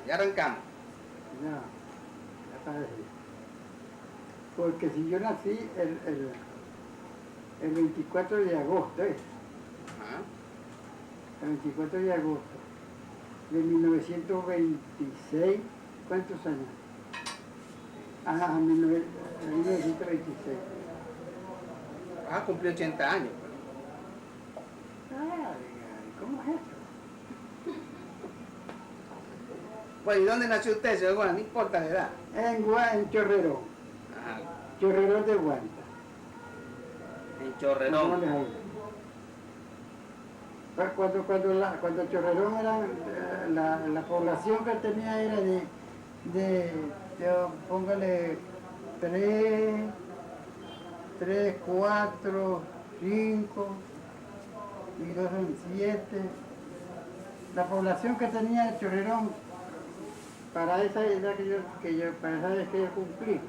Ya arrancamos. Ya, ya está decidido. Porque si yo nací el 24 de agosto, Ajá. el 24 de agosto de 1926, ¿cuántos años? 1926. Vas a cumplir 80 años. ¿Cómo es eso? Pues, ¿y dónde nació usted, señor Juan? No importa la edad. En Chorrerón, Ajá. Chorrerón de Guanta. En Chorrerón. Cuando Chorrerón era, la población que tenía era póngale 3, 4, 5 y 2 son 7. La población que tenía Chorrerón para esa edad para esa edad que yo cumplí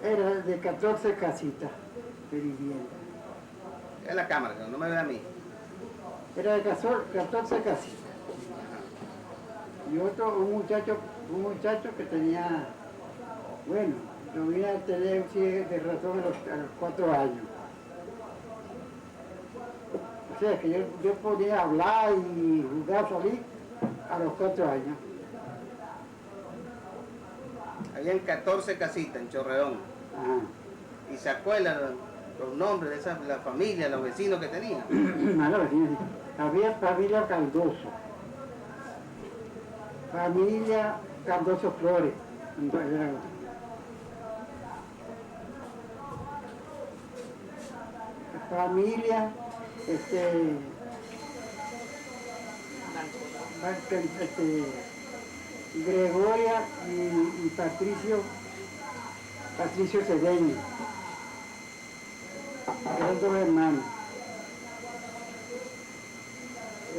era de 14 casitas de vivienda. Es la cámara, no me ve a mí. Era de 14 casitas. Y un muchacho que tenía, bueno, yo vine a tener de razón a los 4 años. O sea que yo podía hablar y jugar, salir a los 4 años. Habían 14 casitas en Chorrerón. Ajá. ¿Y se acuerdan los nombres de la familia, los vecinos que tenían? Había familia Cardoso. Familia Cardoso Flores. Familia Gregoria y Patricio Cedeño, eran 2 hermanos.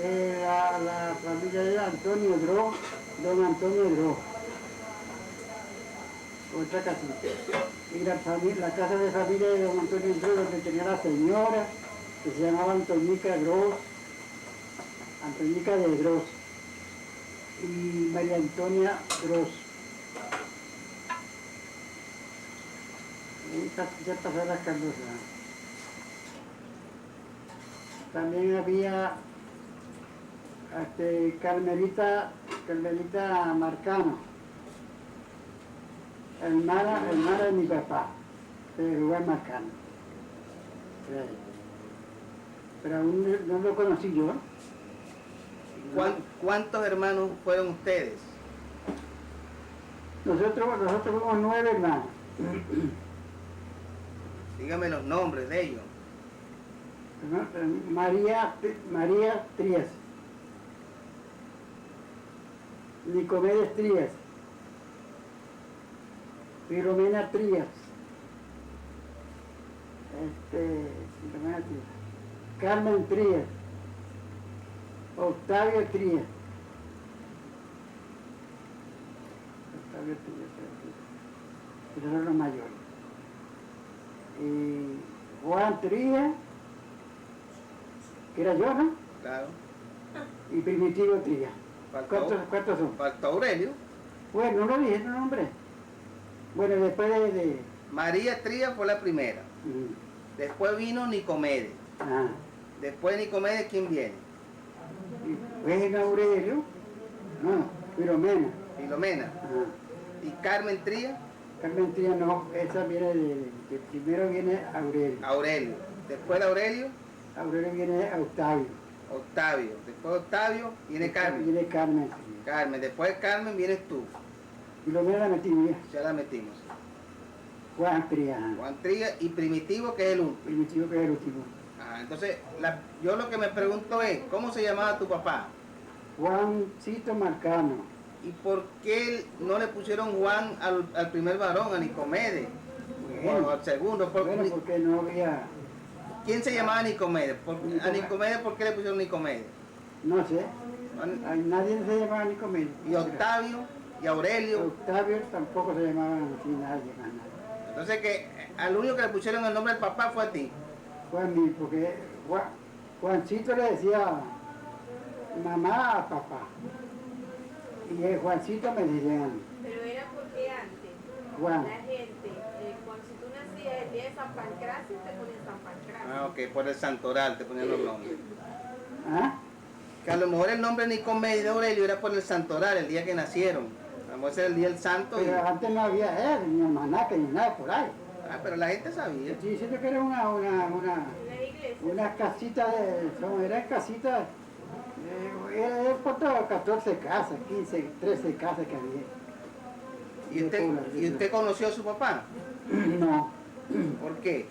La familia de Antonio Dro, don Antonio Dro, otra casita. Y la casa de familia de don Antonio Dro, donde tenía la señora, que se llamaba Antonica Dros, Antonica de Dros, y María Antonia Dros. Ya pasaron las Cardosas. También había Carmelita Marcano, hermana de mi papá, de Rubén Marcano. Pero aún no lo conocí yo. ¿Cuántos hermanos fueron ustedes? Nosotros fuimos 9 hermanos. Dígame los nombres de ellos. María Trías, Nicomedes Trías, Filomena Trías, Carmen Trías, Octavio Trías, esos son los mayores. Y Juan Trías, que era yo, ¿no? Claro. Y Primitivo Trías. ¿Cuántos son? Faltó Aurelio. Bueno, no lo dije, no nombre. Bueno, después de... María Trías fue la primera. Después vino Nicomedes. Ajá. Después de Nicomedes, ¿quién viene? ¿Ves Aurelio? No, Filomena. Filomena. Ajá. ¿Y Carmen Trías? Carmen Trías no, esa viene de primero viene Aurelio. Aurelio. Después de Aurelio Viene Octavio. Después de Octavio viene Carmen. Viene Carmen. Carmen. Después de Carmen vienes tú. Filomena la metimos ya. Ya la metimos. Juan Trías. Juan Trías y Primitivo, que es el último. Primitivo, que es el último. Entonces, yo lo que me pregunto es, ¿cómo se llamaba tu papá? Juancito Marcano. ¿Y por qué no le pusieron Juan al primer varón, a Nicomedes? Bueno, o al segundo. Bueno, porque no había... ¿Quién se llamaba Nicomedes? ¿A Nicomedes por qué le pusieron Nicomedes? No sé. Nadie se llamaba Nicomedes. ¿Y Octavio? ¿Y Aurelio? Octavio tampoco se llamaba así, nadie. Entonces, que al único que le pusieron el nombre del papá fue a ti. Fue a mí, porque Juancito le decía mamá a papá. Y el Juancito me decían a mí. Pero era porque antes Juan. la gente, cuando si tú nacías el día de San Pancracio, te ponían San Pancracio. Ah, ok, por el santoral te ponían los nombres. ¿Ah? Que a lo mejor el nombre Nicomedes de Aurelio era por el santoral, el día que nacieron. A lo mejor era el día del santo. Pero antes no había él, ni almanaque, ni nada por ahí. Ah, pero la gente sabía. Estoy diciendo que era una casita eran casitas, era por todo 14 casas, 15, 13 casas que había. ¿Y usted conoció a su papá? No, ¿Por qué?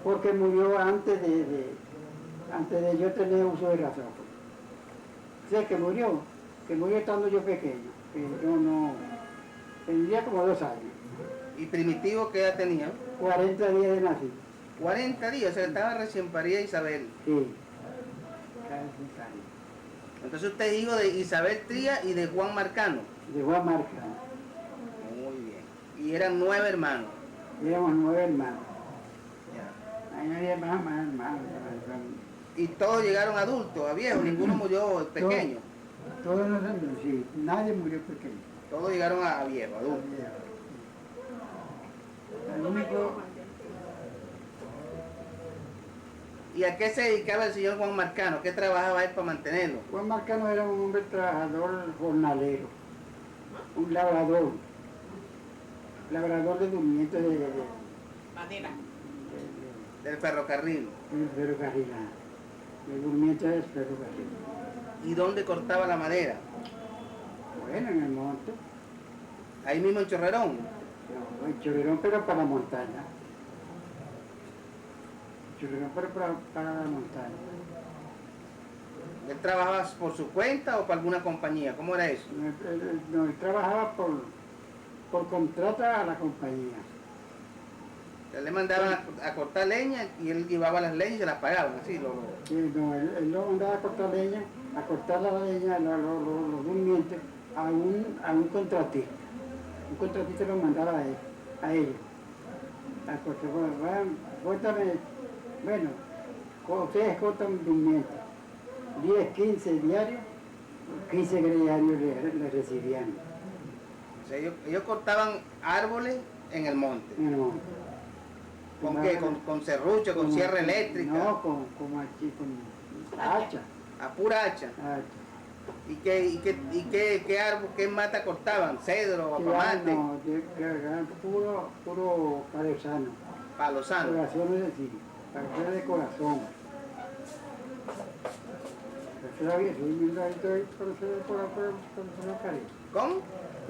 porque murió antes de yo tener uso de razón. O sea, que murió estando yo pequeño, que yo no, tendría como 2 años, ¿Y Primitivo qué edad tenía? 40 días de nacido. 40 días, o sea, estaba recién parida Isabel. Sí, casi 40 años. Entonces usted es hijo de Isabel Tría y de Juan Marcano. De Juan Marca, Muy bien. Y eran 9 hermanos. éramos 9 hermanos. Ya. Ahí no había más hermanos. Y todos llegaron adultos, a viejos, ninguno murió pequeño. Todos nosotros, sí, nadie murió pequeño. Todos llegaron a viejos, adultos. El único, ¿Y a qué se dedicaba el señor Juan Marcano? ¿Qué trabajaba él para mantenerlo? Juan Marcano era un hombre trabajador jornalero, un labrador de durmientes Madera. Del ferrocarril. del ferrocarril, de durmientes del ferrocarril. ¿Y dónde cortaba la madera? Bueno, en el monte, Ahí mismo en Chorrerón. no, en Chorrerón, pero para la montaña. Chorrerón, pero para la montaña. ¿Él trabajaba por su cuenta o para alguna compañía? ¿Cómo era eso? No, él trabajaba por contrata a la compañía. Él le mandaban a cortar leña y él llevaba las leñas y se las pagaban, así. No, él lo mandaba a cortar leña, a cortar la leña, los durmientes, a un contratista. Un contratista lo mandaba a ellos. A cortar, bueno, ustedes cortan durmientes. 10, 15 diarios, 15 diarios le recibían O sea, ellos cortaban árboles en el monte. en el monte. ¿Con qué? ¿Con serrucho, con sierra eléctrica? No, con hacha. A pura hacha. ¿Y qué árbol, qué mata cortaban? ¿Cedro, apamante? No, puro palesano. Palo sano. Corazón es decir, para de corazón. ¿Cómo?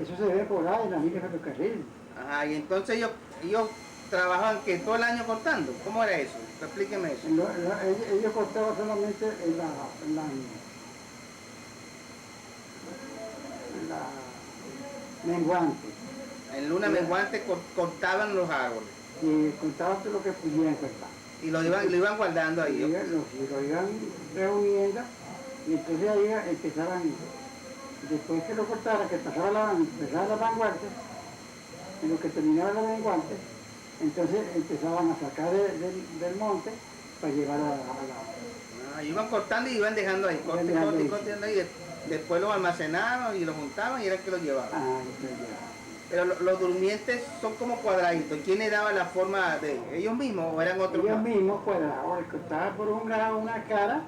Eso se ve por ahí en la línea de ferrocarril. Ajá, y entonces ellos trabajaban que todo el año cortando. ¿Cómo era eso? Explíqueme eso. Ellos cortaban solamente en la menguante. En luna menguante cortaban los árboles. Y cortaban todo lo que pudieran cortar. Y lo iban guardando ahí. Lo iban reuniendo y entonces ahí empezaban, después que lo cortaran, que empezaba la vanguardia, en lo que terminaba la menguante, entonces empezaban a sacar del monte para llevar a la... Iban cortando y iban dejando ahí, cortando ahí. Después los almacenaban y los juntaban y era el que los llevaba. Pero los durmientes son como cuadraditos. ¿Quién le daba la forma de ellos mismos o eran otros? Ellos mismos cuadrados, cortaban por un lado una cara,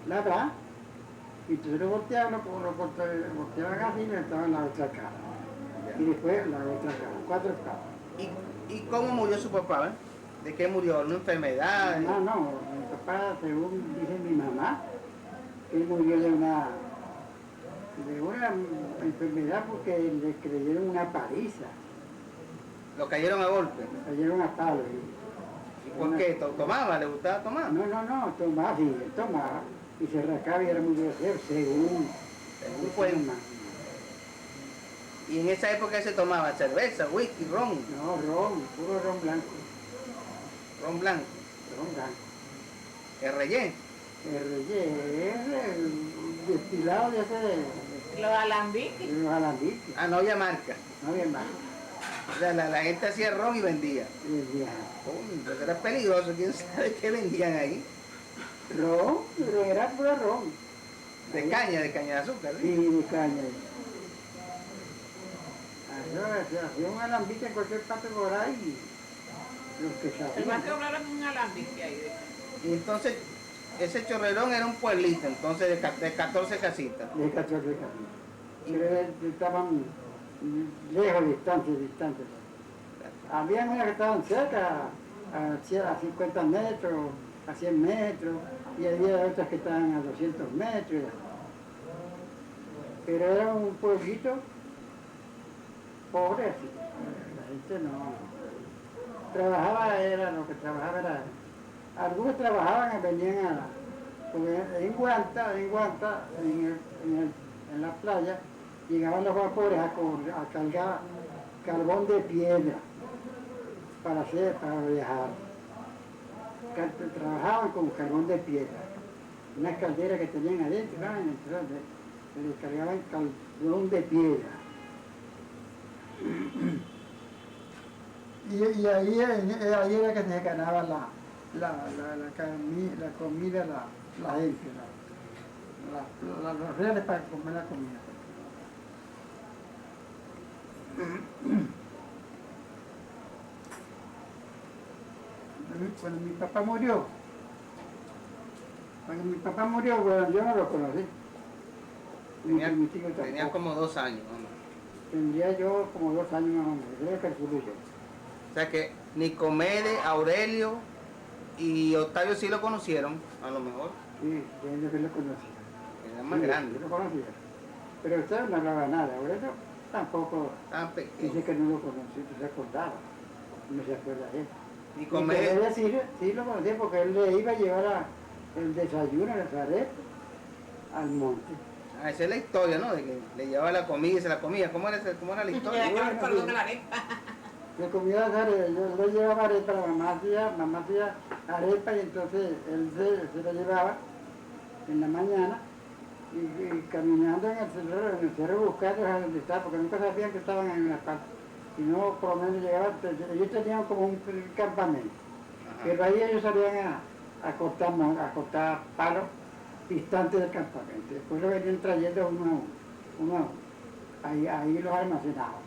la verdad, y entonces lo volteaban así y le estaban la otra cara. Y después la otra cara, 4 caras. ¿Y cómo murió su papá? ¿De qué murió? ¿Una enfermedad? No, mi papá, según dice mi mamá, él murió de una enfermedad porque le creyeron una paliza. ¿Lo cayeron a golpe? Le cayeron a palo. ¿Y por qué? ¿Tomaba? ¿Le gustaba tomar? No, tomaba, sí, él tomaba. Y se rascaba y era muy grosero, según cuenta. ¿Y en esa época se tomaba cerveza, whisky, ron? No, puro ron blanco. Ron blanco. Ron blanco. ¿El relleno? El relleno es el destilado de ese... Los alambiques. Los alambiques. Ah, no había marca. No había más. O sea, la gente hacía ron y vendía. Vendía Entonces era peligroso, quién sabe qué vendían ahí. ron, pero era puro ron. De caña de azúcar, ¿sí? Sí, de caña. Hacía un alambique en cualquier parte por ahí. Los que El sabían. más que hablaron un alambique ahí. Y entonces, ese Chorrerón era un pueblito, entonces, de 14 casitas. De 14 casitas. Pero estaban lejos, distantes. Había unas que estaban cerca, a 50 metros, a 100 metros, y había otras que estaban a 200 metros. Pero era un pueblito pobre así. La gente no trabajaba, era lo que trabajaba era. Algunos trabajaban y venían a porque en Guanta, en la playa, llegaban los vapores a cargar carbón de piedra para viajar. Trabajaban con carbón de piedra. Unas calderas que tenían adentro, entonces le cargaban carbón de piedra. Y ahí era que se ganaba la comida, la gente, los reales para comer la comida. Cuando mi papá murió, bueno, yo no lo conocí. Tenía como 2 años, ¿no? Tendría yo como 2 años más o menos, creo que calculo yo. O sea que Nicomedes, Aurelio y Octavio sí lo conocieron, a lo mejor. Sí, yo que lo conocía. Era más Sí, grande. yo lo conocía. Pero usted no hablaba nada, Aurelio tampoco Tan pequeño. dice que no lo conocía, que se acordaba. No se acuerda de él. Nicomedes, Sí lo conocía porque él le iba a llevar el desayuno, las arepas, al monte. esa es la historia, ¿no? De que le llevaba la comida y se la comía. ¿Cómo era la historia? Ya que me perdón de la arepa. Le comía las arepas, yo le llevaba arepa, la mamá hacía arepa y entonces él se la llevaba en la mañana y caminando en el cerro buscando a donde estaba, porque nunca sabían que estaban en una parte. Y no, por lo menos llegaban, ellos tenían como un campamento. Ajá. Pero ahí ellos salían a cortar palos distantes del campamento. Después lo venían trayendo uno a uno. Ahí los almacenaban.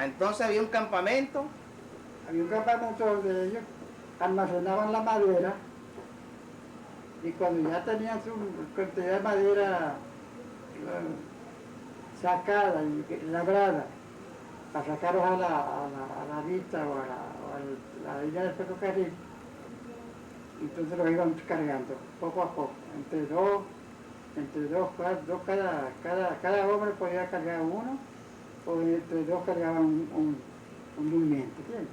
Entonces había un campamento. Había un campamento donde ellos almacenaban la madera y cuando ya tenían su cantidad de madera sacada y labrada, para sacarlos a la vista o a la línea del ferrocarril, entonces los iban cargando poco a poco, entre dos, cada hombre podía cargar uno, o entre dos cargaban un durmiente, ¿entiendes?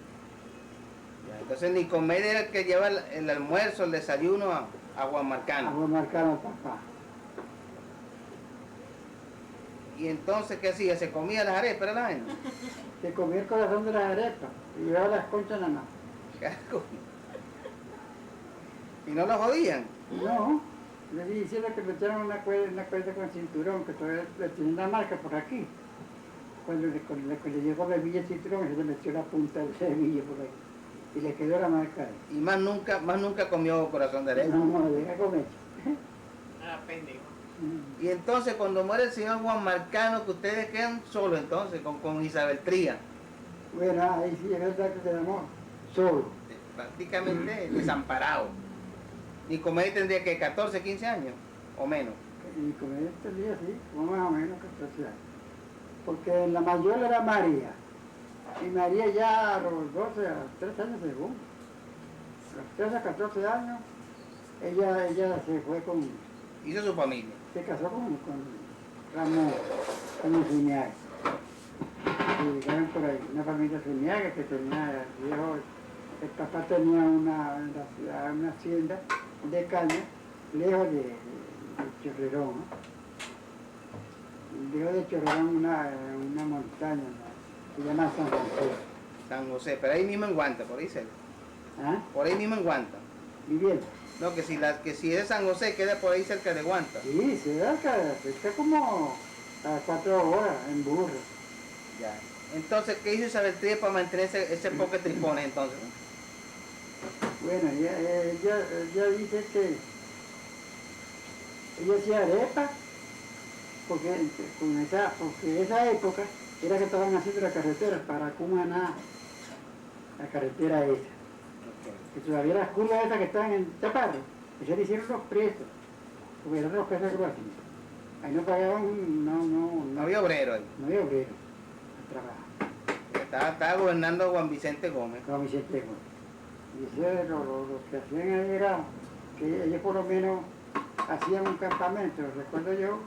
Entonces Nicomedes era el que lleva el almuerzo, el desayuno a Juan Marcano. A Juan Marcano, papá. Y entonces, ¿qué hacía? ¿Se comía las arepas, era la gente? Se comía el corazón de las arepas y llevaba las conchas nada más. ¿Y no lo jodían? No, le dije diciendo que le echaron una cuerda con cinturón, que todavía le tienen la marca por aquí. Cuando le llegó la hebilla el cinturón, se le metió la punta del hebilla por ahí. Y le quedó la marca ahí. Y más nunca comió corazón de arepa. No, deja comer. Pendejo. Y entonces cuando muere el señor Juan Marcano, que ustedes quedan solos entonces, con Isabel Tría. Bueno, ahí sí es verdad que quedamos solos. Prácticamente desamparado. Nicomedes tendría que 14, 15 años o menos. Y con este día sí, como más o menos 14 años. Porque la mayor era María. Y María ya a los 12, a los 13 años según. A los 13 a 14 años, ella se fue Hizo su familia. se casó con Ramón, con un Zuniaga. Y llegaron por ahí, una familia Zuniaga que tenía viejo, el papá tenía una hacienda de caña, lejos de Chorrerón, ¿no? Lejos de Chorrerón una montaña, ¿no? Se llama San José. San José, pero ahí mismo en Guanta, por ahí cerca. ¿Ah? Por ahí mismo en Guanta. Viviendo. No, que si es San José, queda por ahí cerca de Guanta. Sí, cerca como a 4 horas en burro. Ya. Entonces, ¿qué hizo Isabel Tría para mantener ese poco de tripones entonces? Bueno, ella dice ella hacía arepas, porque esa época era que estaban haciendo la carretera para Cumaná, la carretera esa. Que todavía las curvas esas que estaban en Chaparro, que se hicieron los presos, porque eran los presos así. Ahí no pagaban, No había obrero ahí. no había obrero a trabajar. Estaba gobernando Juan Vicente Gómez. Con Vicente Gómez. Y eso lo que hacían ahí era que ellos por lo menos hacían un campamento. Recuerdo yo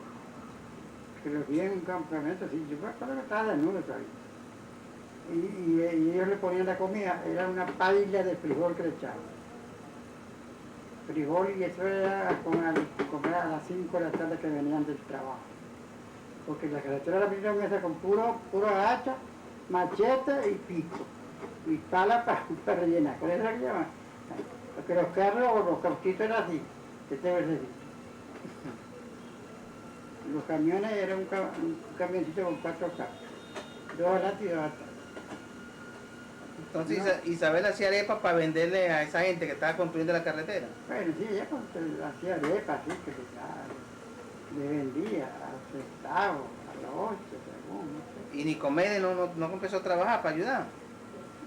que los vi en un campamento, sí, yo me acuerdo que estaba desnudo todavía. Y ellos le ponían la comida, era una paella de frijol que le echaban. Frijol, y eso era comer a las 5 de la tarde que venían del trabajo. Porque la carretera la vinieron esa con puro hacha, machete y pico. Y pala para rellenar, por eso es que llaman. Porque los carros o los cautitos eran así, que te ves así. Los camiones eran un camioncito con 4 carros, 2 adelante y 2 atrás. Entonces No. Isabel hacía arepas para venderle a esa gente que estaba construyendo la carretera. Bueno, sí, ella hacía arepas, así que le vendía a los centavos, a los 8, según, no sé. Y Nicomedes no empezó a trabajar para ayudar.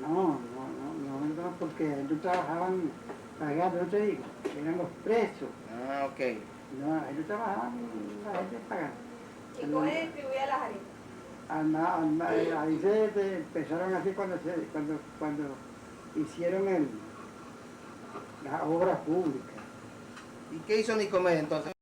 No, porque ellos trabajaban pagando, no te digo, eran los presos. Ah, ok. No, ellos trabajaban la gente pagando. ¿Y cómo él distribuía las arepas? Ahí se empezaron así cuando hicieron las obras públicas. ¿Y qué hizo Nicomedes entonces?